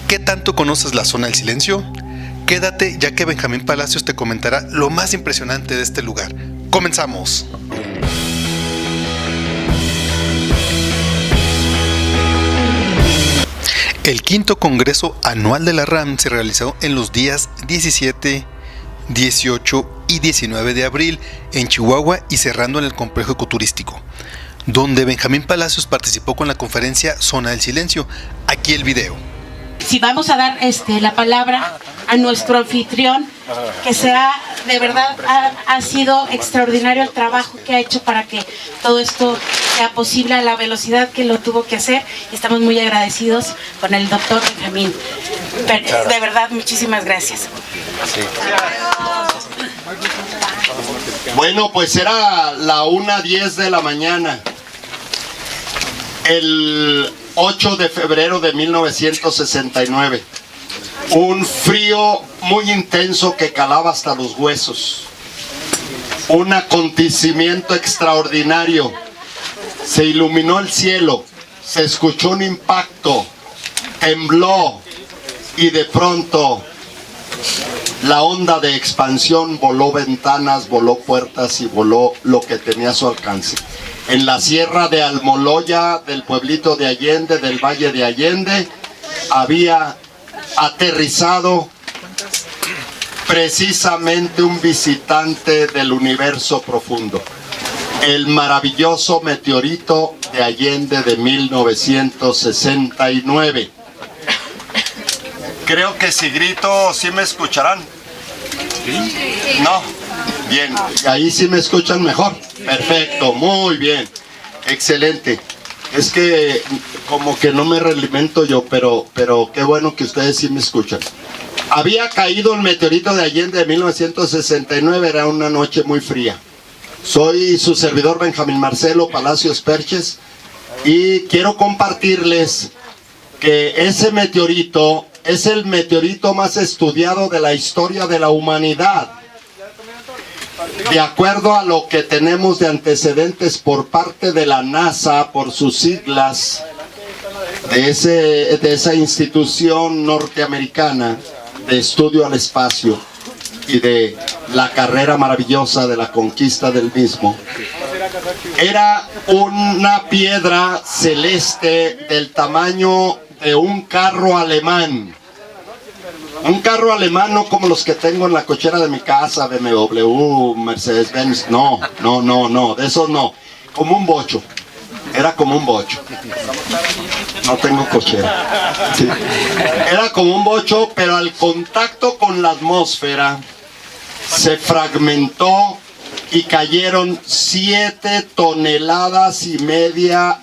¿Qué tanto conoces la zona del silencio? Quédate, ya que Benjamín Palacios te comentará lo más impresionante de este lugar. ¡Comenzamos! El quinto Congreso Anual de la RAM se realizó en los días 17, 18 y 19 de abril en Chihuahua y cerrando en el complejo ecoturístico, donde Benjamín Palacios participó con la conferencia Zona del Silencio. Aquí el video. Si vamos a dar la palabra a nuestro anfitrión, que sea, de verdad, ha sido extraordinario el trabajo que ha hecho para que todo esto sea posible a la velocidad que lo tuvo que hacer. Estamos muy agradecidos con el doctor Benjamín. De verdad, muchísimas gracias. Sí. Bueno, pues era la 1:10 de la mañana. El 8 de febrero de 1969. Un frío muy intenso que calaba hasta los huesos. Un acontecimiento extraordinario. Se iluminó el cielo, se escuchó un impacto, tembló y de pronto la onda de expansión voló ventanas, voló puertas y voló lo que tenía a su alcance. En la sierra de Almoloya, del pueblito de Allende, del valle de Allende, había aterrizado precisamente un visitante del universo profundo, el maravilloso meteorito de Allende de 1969. Creo que si grito, ¿sí me escucharán? ¿No? Bien, ahí sí me escuchan mejor. Perfecto, muy bien, excelente. Es que como que no me realimento yo, pero qué bueno que ustedes sí me escuchan. Había caído el meteorito de Allende de 1969, era una noche muy fría. Soy su servidor Benjamín Marcelo Palacios Perches y quiero compartirles que ese meteorito es el meteorito más estudiado de la historia de la humanidad. De acuerdo a lo que tenemos de antecedentes por parte de la NASA, por sus siglas, de esa institución norteamericana de estudio al espacio y de la carrera maravillosa de la conquista del mismo, era una piedra celeste del tamaño de un carro alemán. Un carro alemán no como los que tengo en la cochera de mi casa, BMW, Mercedes-Benz, no, de esos no, como un bocho, era como un bocho, no tengo cochera, sí. Era como un bocho, pero al contacto con la atmósfera se fragmentó y cayeron 7,5 toneladas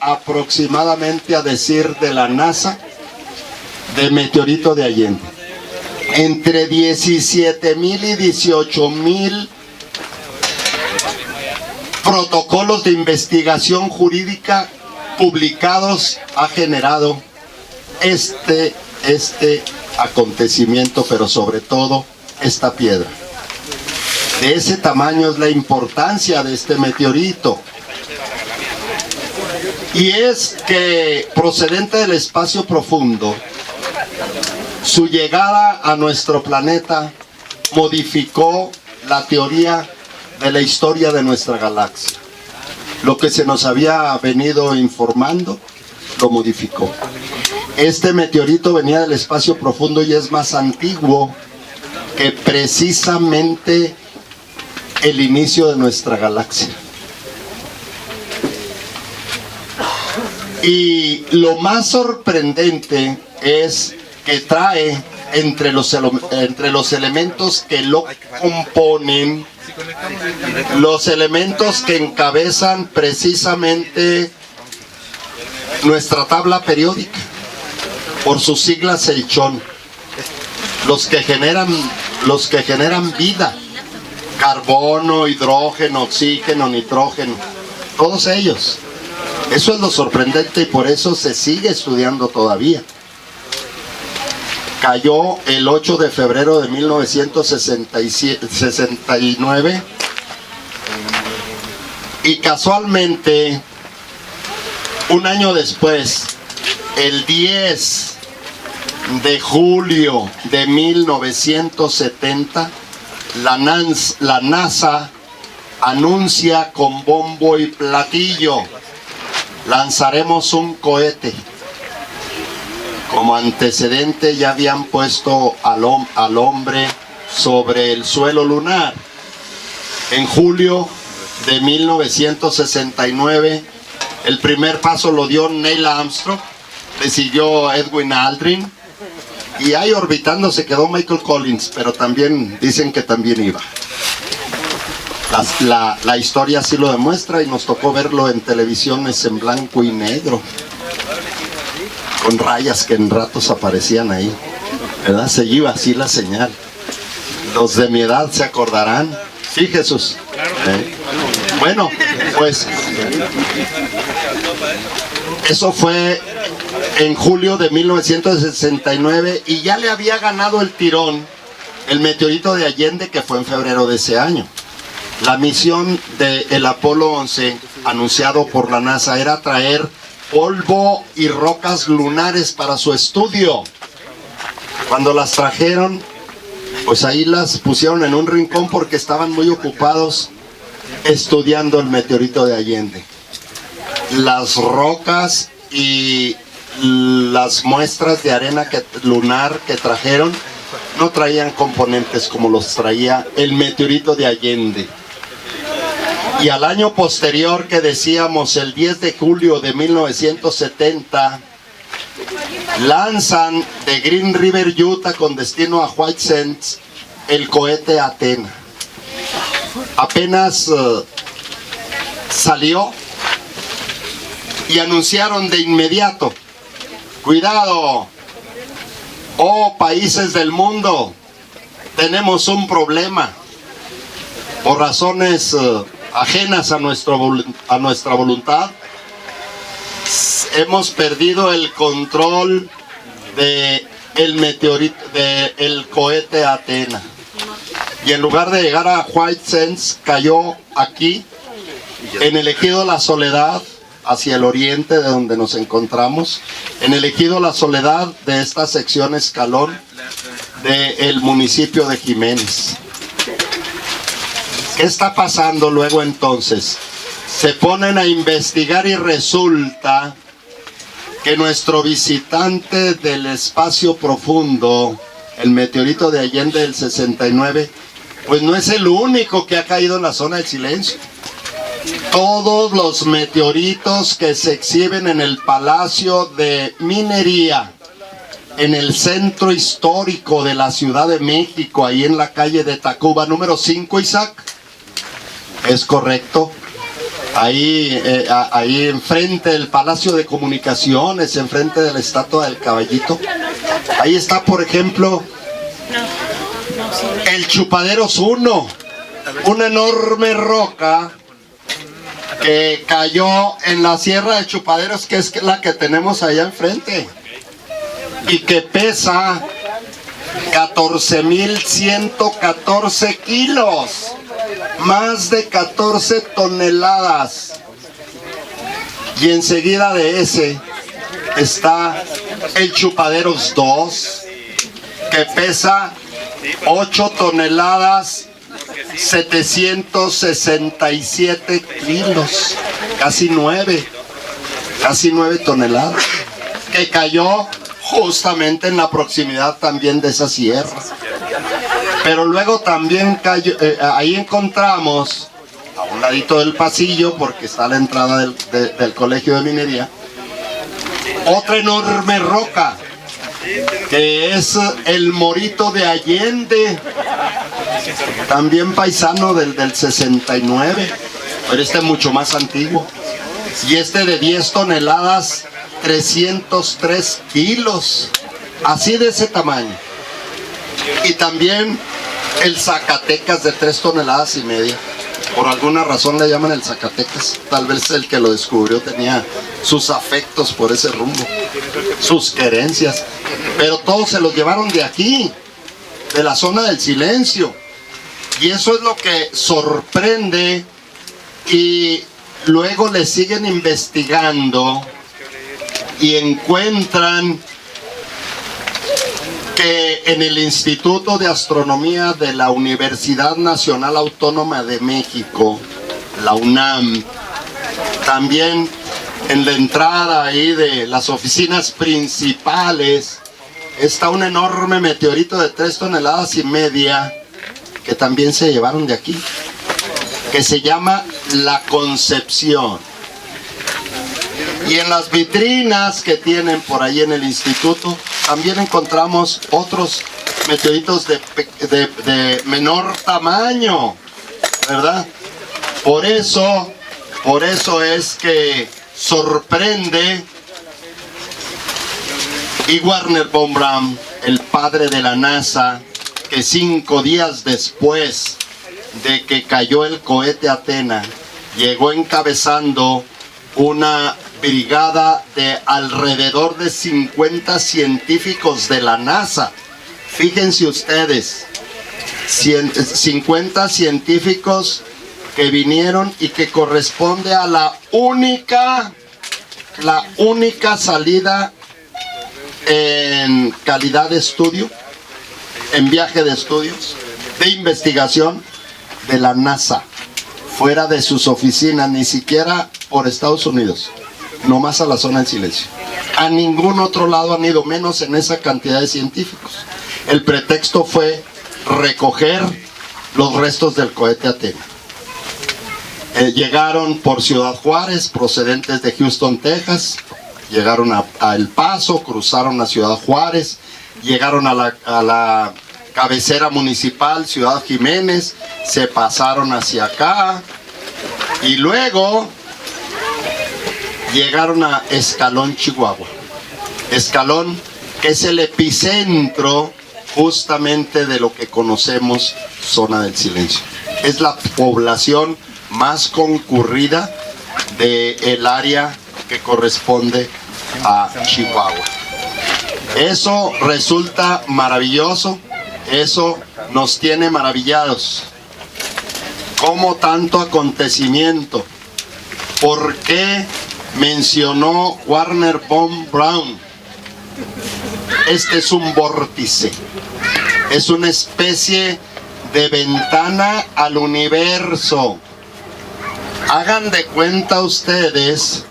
aproximadamente, a decir de la NASA, de meteorito de Allende. Entre 17,000 y 18,000 protocolos de investigación jurídica publicados ha generado este acontecimiento, pero sobre todo esta piedra. De ese tamaño es la importancia de este meteorito. Y es que, procedente del espacio profundo, su llegada a nuestro planeta modificó la teoría de la historia de nuestra galaxia. Lo que se nos había venido informando, lo modificó. Este meteorito venía del espacio profundo y es más antiguo que precisamente el inicio de nuestra galaxia. Y lo más sorprendente es que trae entre los elementos que lo componen, los elementos que encabezan precisamente nuestra tabla periódica, por sus siglas el CHON, los que generan vida, carbono, hidrógeno, oxígeno, nitrógeno, todos ellos. Eso es lo sorprendente y por eso se sigue estudiando todavía. Cayó el 8 de febrero de 1969 y casualmente un año después, el 10 de julio de 1970, la NASA anuncia con bombo y platillo: lanzaremos un cohete. Como antecedente ya habían puesto al hombre sobre el suelo lunar. En julio de 1969, el primer paso lo dio Neil Armstrong, le siguió Edwin Aldrin, y ahí orbitando se quedó Michael Collins, pero también dicen que también iba. La historia así lo demuestra, y nos tocó verlo en televisiones en blanco y negro, con rayas que en ratos aparecían ahí, ¿verdad? Se iba así la señal. Los de mi edad se acordarán. Sí, Jesús. Bueno, pues eso fue en julio de 1969, y ya le había ganado el tirón el meteorito de Allende, que fue en febrero de ese año. La misión del Apolo 11, anunciado por la NASA, era traer polvo y rocas lunares para su estudio. Cuando las trajeron, pues ahí las pusieron en un rincón porque estaban muy ocupados estudiando el meteorito de Allende. Las rocas y las muestras de arena lunar que trajeron no traían componentes como los traía el meteorito de Allende. Y al año posterior, que decíamos el 10 de julio de 1970, lanzan de Green River, Utah, con destino a White Sands, el cohete Athena. Apenas salió y anunciaron de inmediato: cuidado, oh países del mundo, tenemos un problema. Por razones ajenas a nuestra voluntad, hemos perdido el control del meteorito, del cohete Athena. Y en lugar de llegar a White Sands, cayó aquí, en el ejido La Soledad, hacia el oriente de donde nos encontramos, en el ejido La Soledad de esta sección Escalón del municipio de Jiménez. ¿Qué está pasando luego entonces? Se ponen a investigar y resulta que nuestro visitante del espacio profundo, el meteorito de Allende del 69, pues no es el único que ha caído en la zona del silencio. Todos los meteoritos que se exhiben en el Palacio de Minería, en el centro histórico de la Ciudad de México, ahí en la calle de Tacuba, número 5, Isaac. Es correcto. Ahí enfrente del Palacio de Comunicaciones, enfrente de la estatua del Caballito. Ahí está, por ejemplo, el Chupaderos 1, una enorme roca que cayó en la Sierra de Chupaderos, que es la que tenemos allá enfrente, y que pesa 14.114 kilos, más de 14 toneladas. Y enseguida de ese está el Chupaderos 2, que pesa 8 toneladas 767 kilos, casi 9 toneladas, que cayó justamente en la proximidad también de esa sierra. Pero luego también cayó, ahí encontramos, a un ladito del pasillo, porque está la entrada del Colegio de Minería, otra enorme roca, que es el Morito de Allende, también paisano del 69, pero este es mucho más antiguo, y este de 10 toneladas 303 kilos, así de ese tamaño. Y también el Zacatecas de 3 toneladas y media. Por alguna razón le llaman el Zacatecas. Tal vez el que lo descubrió tenía sus afectos por ese rumbo, sus querencias. Pero todos se los llevaron de aquí, de la zona del silencio. Y eso es lo que sorprende. Y luego le siguen investigando y encuentran que en el Instituto de Astronomía de la Universidad Nacional Autónoma de México, la UNAM, también en la entrada ahí de las oficinas principales, está un enorme meteorito de 3,5 toneladas que también se llevaron de aquí, que se llama La Concepción. Y en las vitrinas que tienen por ahí en el instituto, también encontramos otros meteoritos de menor tamaño, ¿verdad? Por eso es que sorprende, y Wernher von Braun, el padre de la NASA, que 5 días después de que cayó el cohete Athena, llegó encabezando una brigada de alrededor de 50 científicos de la NASA. Fíjense ustedes, 50 científicos que vinieron y que corresponde a la única salida en calidad de estudio, en viaje de estudios, de investigación de la NASA, fuera de sus oficinas, ni siquiera por Estados Unidos, nomás a la zona del silencio. A ningún otro lado han ido, menos en esa cantidad de científicos. El pretexto fue recoger los restos del cohete Athena. Llegaron por Ciudad Juárez, procedentes de Houston, Texas, llegaron a El Paso, cruzaron a Ciudad Juárez, llegaron a la cabecera municipal, Ciudad Jiménez, se pasaron hacia acá y luego llegaron a Escalón, Chihuahua. Escalón, que es el epicentro justamente de lo que conocemos zona del silencio. Es la población más concurrida del área que corresponde a Chihuahua. Eso resulta maravilloso, eso nos tiene maravillados. ¿Cómo tanto acontecimiento? ¿Por qué mencionó Wernher von Braun? Este es un vórtice, es una especie de ventana al universo. Hagan de cuenta ustedes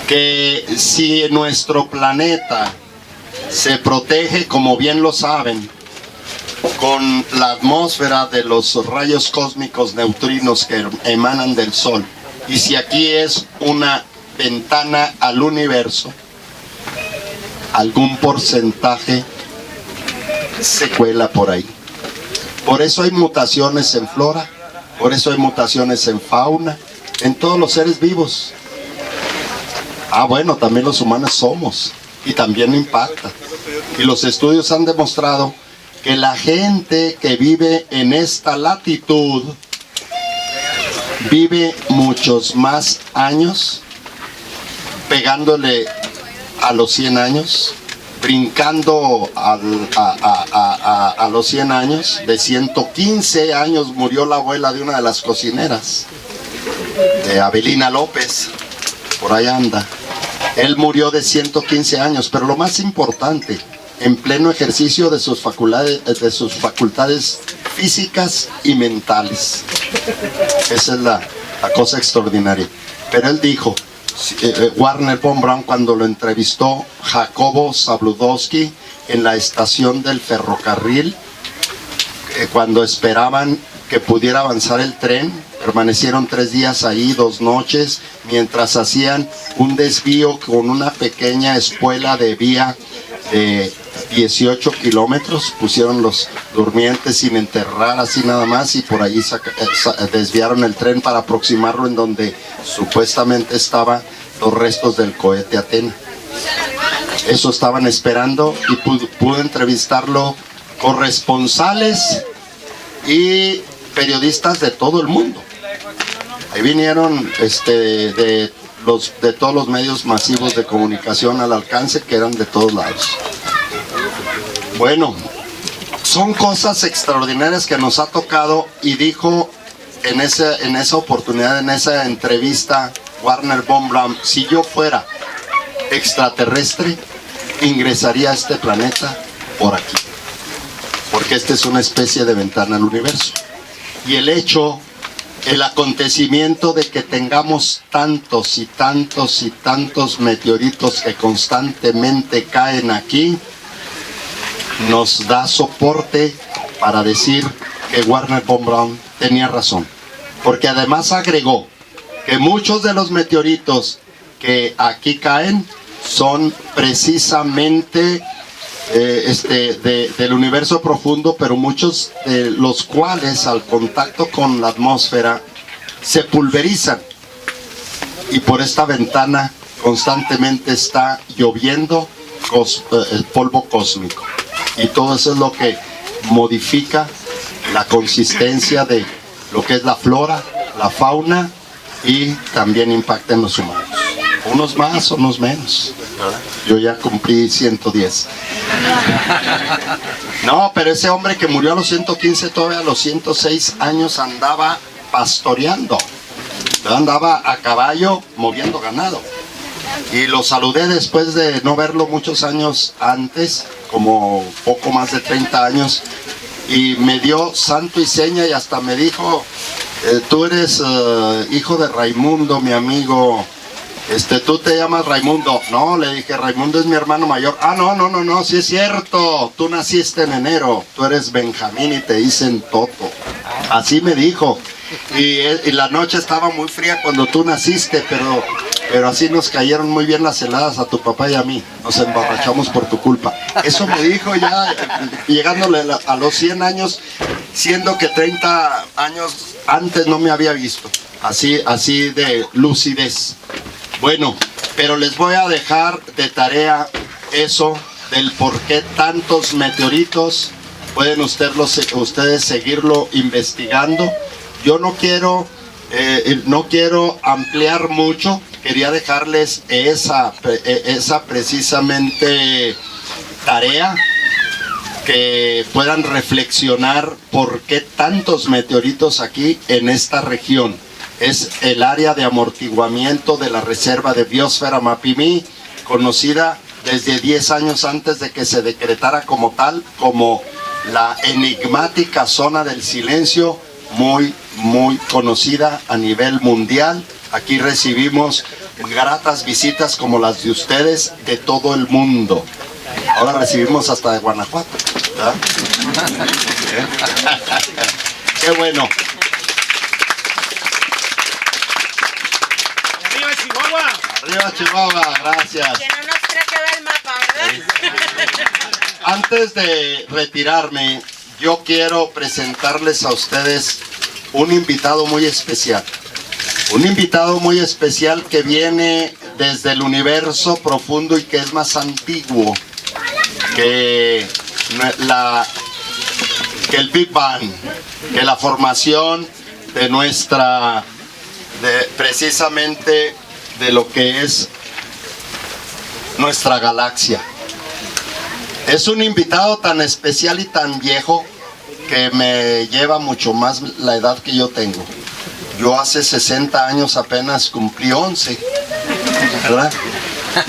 que si nuestro planeta se protege, como bien lo saben, con la atmósfera de los rayos cósmicos neutrinos que emanan del Sol, y si aquí es una ventana al universo, algún porcentaje se cuela por ahí. Por eso hay mutaciones en flora, por eso hay mutaciones en fauna, en todos los seres vivos. Bueno, también los humanos somos, y también impacta. Y los estudios han demostrado que la gente que vive en esta latitud vive muchos más años, pegándole a los 100 años, brincando a los 100 años. De 115 años murió la abuela de una de las cocineras, de Abelina López, por ahí anda. Él murió de 115 años, pero lo más importante, en pleno ejercicio de sus facultades físicas y mentales. Esa es la cosa extraordinaria. Pero él dijo, Wernher von Braun, cuando lo entrevistó Jacobo Zabludowski en la estación del ferrocarril, cuando esperaban que pudiera avanzar el tren, permanecieron 3 días ahí, 2 noches, mientras hacían un desvío con una pequeña espuela de vía de 18 kilómetros, pusieron los durmientes sin enterrar, así nada más, y por allí desviaron el tren para aproximarlo en donde supuestamente estaban los restos del cohete Athena. Eso estaban esperando, y pudo entrevistarlo corresponsales y periodistas de todo el mundo. Ahí vinieron de todos los medios masivos de comunicación al alcance, que eran de todos lados. Bueno, son cosas extraordinarias que nos ha tocado, y dijo en esa oportunidad, en esa entrevista, Wernher von Braun: si yo fuera extraterrestre, ingresaría a este planeta por aquí, porque esta es una especie de ventana al universo. Y el acontecimiento de que tengamos tantos y tantos y tantos meteoritos que constantemente caen aquí, nos da soporte para decir que Wernher von Braun tenía razón, porque además agregó que muchos de los meteoritos que aquí caen son precisamente del universo profundo, pero muchos de los cuales al contacto con la atmósfera se pulverizan, y por esta ventana constantemente está lloviendo el polvo cósmico, y todo eso es lo que modifica la consistencia de lo que es la flora, la fauna, y también impacta en los humanos. Unos más, unos menos. Yo ya cumplí 110. No, pero ese hombre que murió a los 115, todavía a los 106 años andaba pastoreando. Andaba a caballo moviendo ganado. Y lo saludé después de no verlo muchos años antes, como poco más de 30 años. Y me dio santo y seña y hasta me dijo, tú eres hijo de Raimundo, mi amigo. ¿Tú te llamas Raimundo? No, le dije, Raimundo es mi hermano mayor. Ah, no, sí es cierto, tú naciste en enero, tú eres Benjamín y te dicen Toto. Así me dijo. Y la noche estaba muy fría cuando tú naciste, pero así nos cayeron muy bien las heladas a tu papá y a mí. Nos emborrachamos por tu culpa. Eso me dijo ya, llegándole a los 100 años, siendo que 30 años antes no me había visto. Así de lucidez. Bueno, pero les voy a dejar de tarea eso del por qué tantos meteoritos. Pueden ustedes seguirlo investigando. Yo no quiero ampliar mucho. Quería dejarles esa precisamente tarea, que puedan reflexionar por qué tantos meteoritos aquí en esta región. Es el área de amortiguamiento de la reserva de biosfera Mapimí, conocida desde 10 años antes de que se decretara como tal, como la enigmática zona del silencio, muy conocida a nivel mundial. Aquí recibimos gratas visitas como las de ustedes de todo el mundo. Ahora recibimos hasta de Guanajuato, ¿verdad? Qué bueno. Arriba Chihuahua, gracias. Que no nos cree que ve el mapa, ¿verdad? Antes de retirarme, yo quiero presentarles a ustedes un invitado muy especial. Un invitado muy especial que viene desde el universo profundo y que es más antiguo que el Big Bang, que la formación de precisamente de lo que es nuestra galaxia. Es un invitado tan especial y tan viejo que me lleva mucho más la edad que yo tengo. Yo hace 60 años apenas cumplí 11, ¿verdad?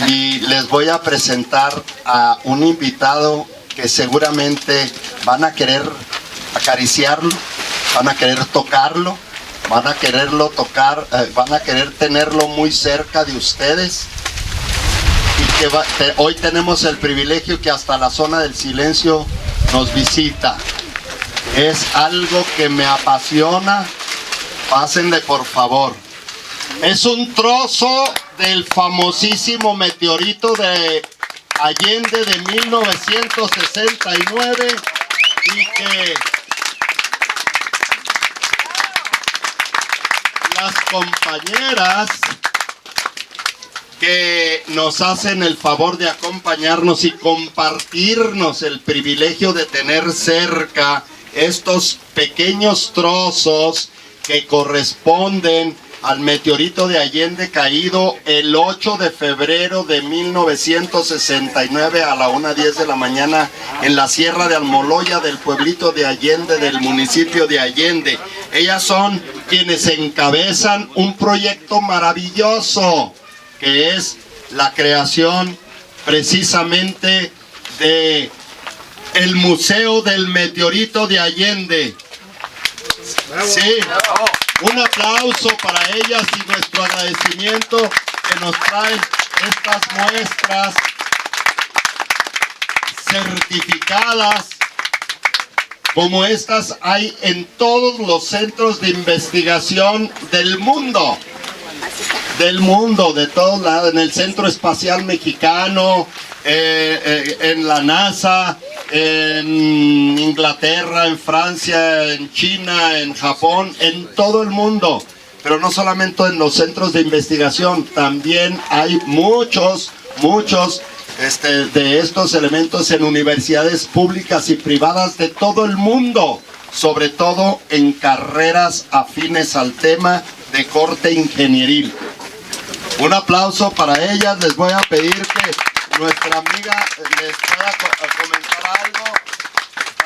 Y les voy a presentar a un invitado que seguramente van a querer acariciarlo, van a querer tocarlo, van a quererlo tocar, van a querer tenerlo muy cerca de ustedes. Y que hoy tenemos el privilegio que hasta la zona del silencio nos visita. Es algo que me apasiona. Pásenle por favor. Es un trozo del famosísimo meteorito de Allende de 1969 y que las compañeras que nos hacen el favor de acompañarnos y compartirnos el privilegio de tener cerca estos pequeños trozos que corresponden al meteorito de Allende caído el 8 de febrero de 1969 a la 1:10 de la mañana en la Sierra de Almoloya del pueblito de Allende, del municipio de Allende. Ellas son quienes encabezan un proyecto maravilloso que es la creación precisamente de el Museo del Meteorito de Allende. Sí, un aplauso para ellas y nuestro agradecimiento que nos traen estas muestras certificadas. Como estas hay en todos los centros de investigación del mundo, de todos lados, en el Centro Espacial Mexicano, en la NASA, en Inglaterra, en Francia, en China, en Japón, en todo el mundo. Pero no solamente en los centros de investigación, también hay muchos de estos elementos en universidades públicas y privadas de todo el mundo, sobre todo en carreras afines al tema de corte ingenieril. Un aplauso para ellas. Les voy a pedir que nuestra amiga les pueda comentar algo.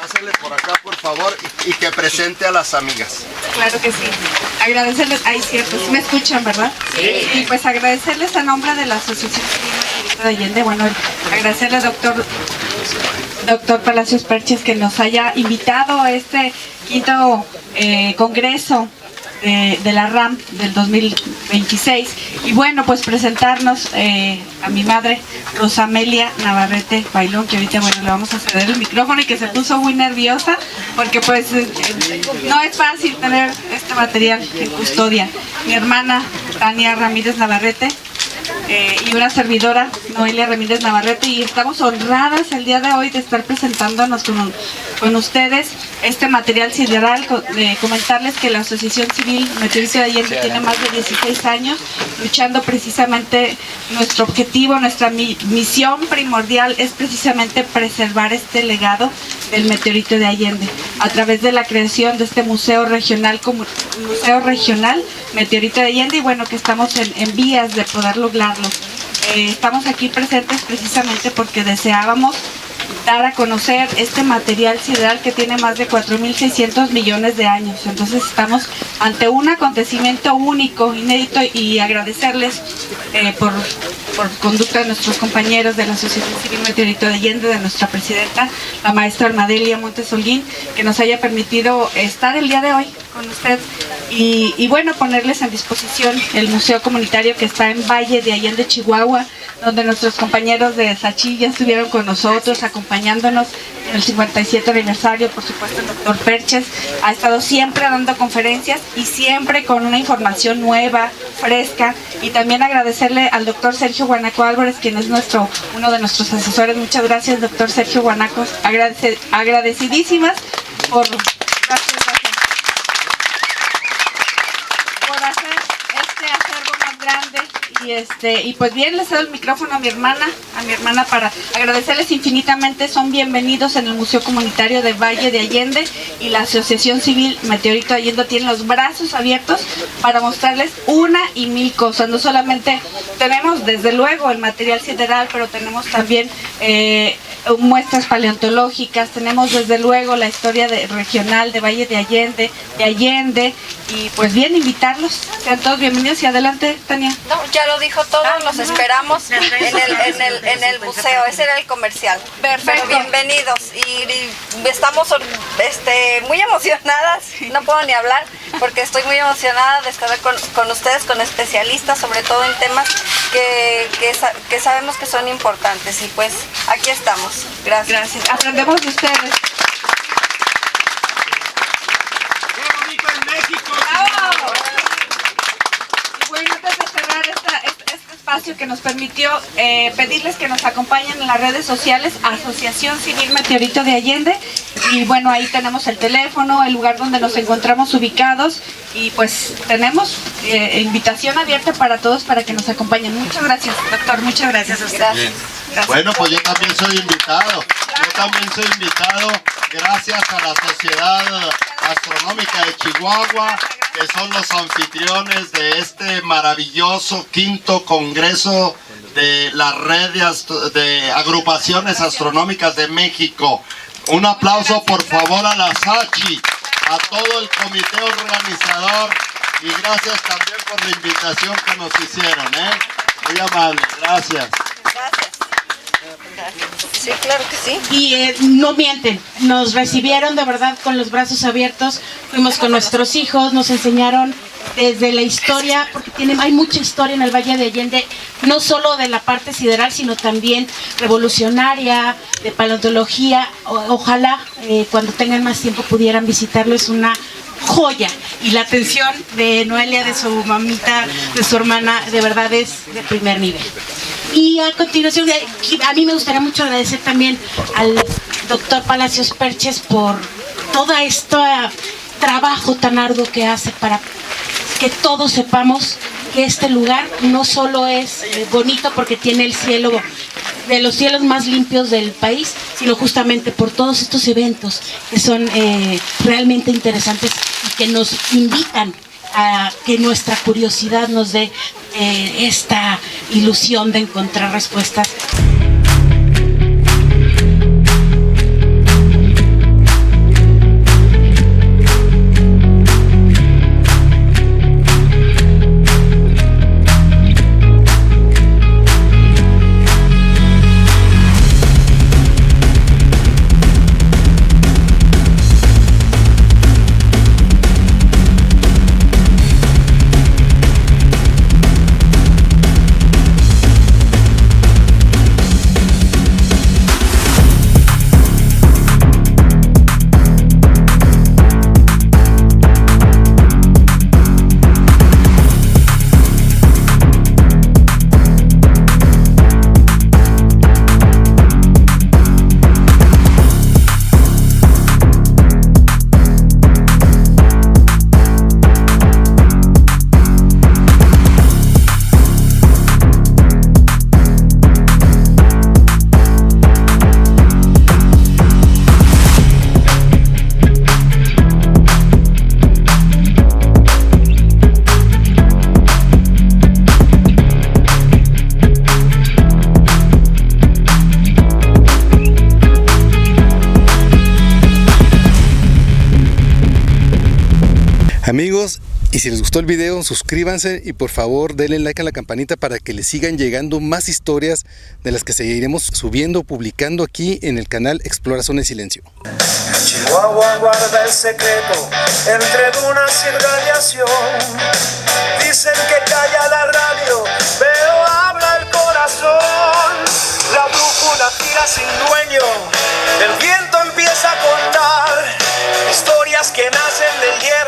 Pásenle por acá, por favor, y que presente a las amigas. Claro que sí. Agradecerles, cierto, ¿sí me escuchan, verdad? Sí. Y pues agradecerles a nombre de la Asociación Civil de Allende, bueno, agradecerle al doctor Palacios Perches que nos haya invitado a este quinto congreso de la RAM del 2026 y bueno, pues presentarnos a mi madre Rosamelia Navarrete Bailón, que ahorita bueno le vamos a ceder el micrófono y que se puso muy nerviosa porque pues no es fácil tener este material en custodia. Mi hermana Tania Ramírez Navarrete y una servidora, Noelia Ramírez Navarrete, y estamos honradas el día de hoy de estar presentándonos con ustedes este material sideral. Comentarles que la Asociación Civil Meteorito de Allende tiene más de 16 años luchando precisamente. Nuestro objetivo, nuestra misión primordial es precisamente preservar este legado del meteorito de Allende a través de la creación de este museo regional Meteorito de Allende, y bueno, que estamos en vías de poder lograrlo. Estamos aquí presentes precisamente porque deseábamos dar a conocer este material sideral que tiene más de 4.600 millones de años. Entonces estamos ante un acontecimiento único, inédito, y agradecerles por conducta de nuestros compañeros de la Asociación Civil Meteorito de Allende, de nuestra presidenta, la maestra Armadelia Montes Holguín, que nos haya permitido estar el día de hoy con usted y bueno, ponerles a disposición el museo comunitario que está en Valle de Allende, Chihuahua, donde nuestros compañeros de Sachi ya estuvieron con nosotros, acompañándonos en el 57 aniversario. Por supuesto, el doctor Perches ha estado siempre dando conferencias y siempre con una información nueva, fresca, y también agradecerle al doctor Sergio Guanaco Álvarez, quien es uno de nuestros asesores. Muchas gracias, doctor Sergio Guanaco, agradecidísimas por... Gracias. Por hacer este acervo más grande. Y pues bien, les cedo el micrófono a mi hermana para agradecerles infinitamente. Son bienvenidos en el Museo Comunitario de Valle de Allende, y la Asociación Civil Meteorito de Allende tiene los brazos abiertos para mostrarles una y mil cosas. No solamente tenemos desde luego el material sideral, pero tenemos también muestras paleontológicas, tenemos desde luego la historia regional de Valle de Allende, y pues bien, invitarlos. Sean todos bienvenidos y adelante, Tania. No, ya lo dijo todo, los esperamos en el museo, ese era el comercial. Perfecto. Pero bienvenidos, y estamos muy emocionadas, no puedo ni hablar porque estoy muy emocionada de estar con ustedes, con especialistas, sobre todo en temas que sabemos que son importantes, y pues aquí estamos. Gracias. Aprendemos de ustedes. ¡Qué bonito en México! ¡Bravo! Y bueno, antes de cerrar este espacio que nos permitió pedirles que nos acompañen en las redes sociales, Asociación Civil Meteorito de Allende, y bueno, ahí tenemos el teléfono, el lugar donde nos encontramos ubicados, y pues tenemos invitación abierta para todos para que nos acompañen. Muchas gracias, doctor, muchas gracias. Gracias. Bueno, pues yo también soy invitado. Gracias a la Sociedad Astronómica de Chihuahua, que son los anfitriones de este maravilloso quinto congreso de la red de agrupaciones astronómicas de México. Un aplauso por favor a la SACHI, a todo el comité organizador, y gracias también por la invitación que nos hicieron, muy amable, gracias. Sí, claro que sí. Y no mienten, nos recibieron de verdad con los brazos abiertos, fuimos con nuestros hijos, nos enseñaron desde la historia, porque hay mucha historia en el Valle de Allende, no solo de la parte sideral, sino también revolucionaria, de paleontología. Ojalá cuando tengan más tiempo pudieran visitarlo, es una joya, y la atención de Noelia, de su mamita, de su hermana, de verdad es de primer nivel. Y a continuación, a mí me gustaría mucho agradecer también al doctor Palacios Perches por todo este trabajo tan arduo que hace para que todos sepamos que este lugar no solo es bonito porque tiene el cielo, de los cielos más limpios del país, sino justamente por todos estos eventos que son realmente interesantes y que nos invitan a que nuestra curiosidad nos dé esta ilusión de encontrar respuestas. Amigos, y si les gustó el video, suscríbanse y por favor denle like a la campanita para que les sigan llegando más historias de las que seguiremos subiendo o publicando aquí en el canal Explora Zona de Silencio. Chihuahua guarda el secreto entre dunas y radiación. Dicen que calla la radio, pero habla el corazón. La brújula gira sin dueño, el viento empieza a contar historias que nacen del hielo.